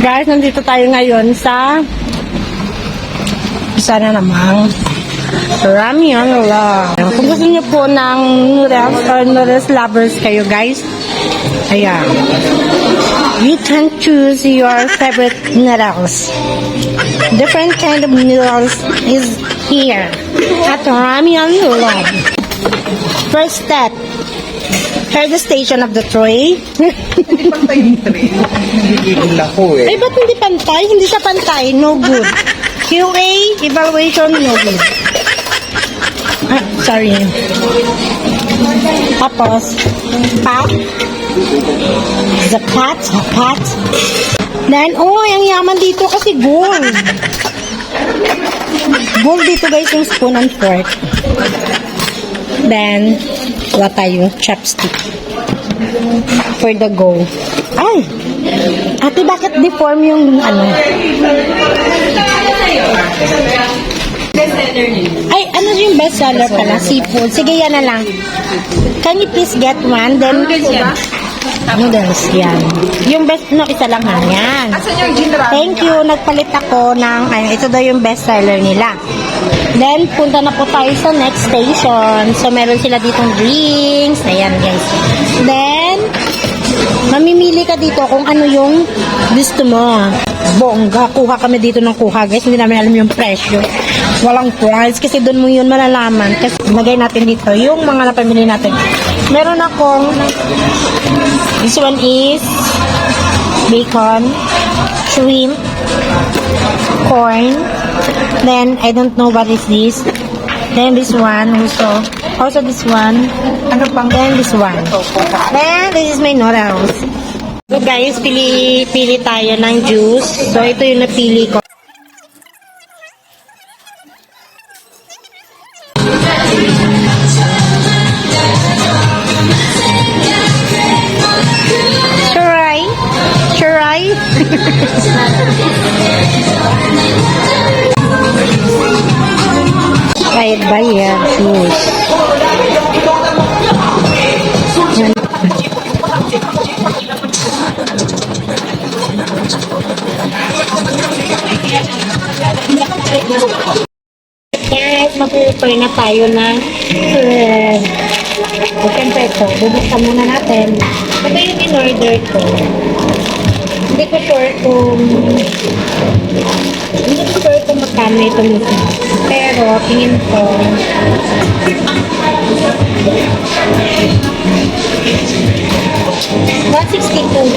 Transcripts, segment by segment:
Guys, nandito tayo ngayon sa sana namang Ramyeon Love. Kung gusto niyo po ng noodles or noodles lovers kayo guys, ayan. You can choose your favorite noodles. Different kind of noodles is here at Ramyeon Love. First step, hear the station of the tray. Hindi pantay yung tray. Nagigigil ako eh. Ay, ba't hindi pantay? Hindi siya pantay. No good. QA, evaluation, no good. Ah, sorry. Tapos, pat. Zapat, zapat. Then, oh, ang yaman dito kasi gold. Gold dito guys yung spoon and fork. Then, wala tayo, chopstick. For the go. Ay! Ate, bakit deform yung ano? Ay, ano yung best seller pala? Seafood. Sige, yan na lang. Can you please get one? Then, noodles, yan. Yung best, no, isa lang ha. Yan. Thank you. Nagpalit ako ng, ito daw yung best seller nila. Then, punta na po tayo sa next station. So, meron sila ditong drinks. Ayan, guys. Then, mamimili ka dito kung ano yung gusto mo. Bongga. Kuha kami dito ng kuha, guys. Hindi namin alam yung presyo. Walang price. Kasi doon mo yun malalaman. Kasi lagay natin dito yung mga napamili natin. Meron akong this one is bacon, shrimp, corn. Then, I don't know what is this. Then, this one also this one. Ano pang? Then, this one. Then, this is my noodles. So, guys, pili tayo ng juice. So, ito yung napili ko. Churay. Bayad, juice. Guys, mag-prepare na tayo ng siyempre ito, bubuksan muna natin. Ito yung in-order ko. Hindi ko sure kung magkano ito mismo. Pero, tingin ko 162.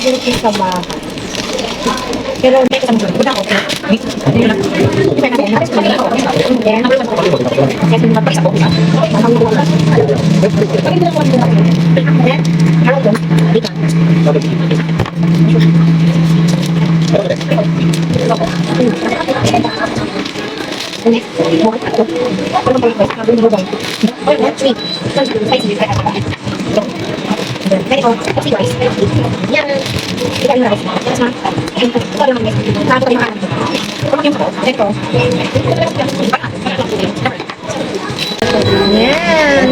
Siguro ko sa bahay. Pero, hindi ko sa mga. Buda ko. Yan.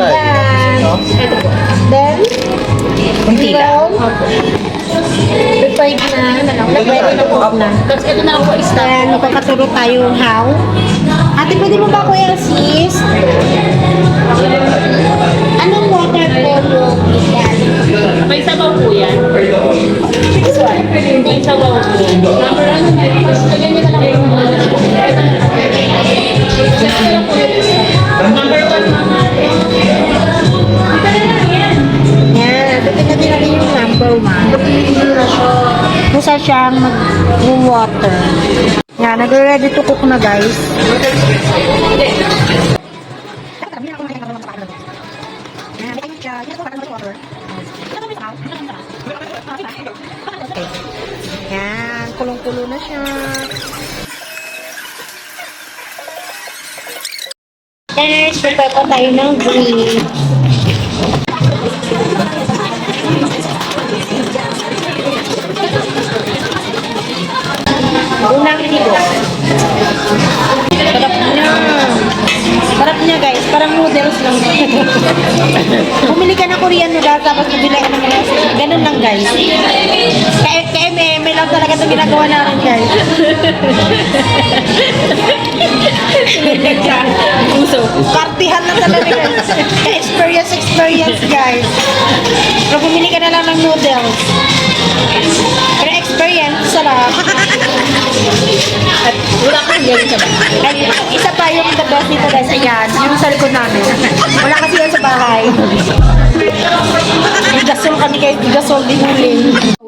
Then, Kunti lang. prepared na. Ready na po na. Tapos ito na ako is Then, magpapaturo tayo how. Ate, pwede mo ba ko i-assist? Anong water po yan? may sabaw po yan. This one. May sabaw po. Number ano na yun? Lagyan nyo na lang yung number 1 mga. Yan. Pipinagin natin yung number 1. Kung saan siyang mag-water. Yan. Nag-ready to cook na guys. Yan, kulong-kulo na siya. Guys, prepare pa tayo ng drink. Unang higo. Sarap niya. Sarap niya guys, parang noodles lang. Bumili ka ng Korean noodles tapos bumili ka ng mga ganun lang guys. lang talaga ito ginagawa namin, guys. Puso. Partihan lang talaga, guys. Experience, guys. Pero bumili ka na lang ng noodles. Pero experience, sarap. At wala kang ganyan sa bahay. Ay, isa pa yung the best dito, guys. Ayan, yung sa likod namin. Wala kasi yan sa bahay. May gasol kami, guys. Gasol din uling.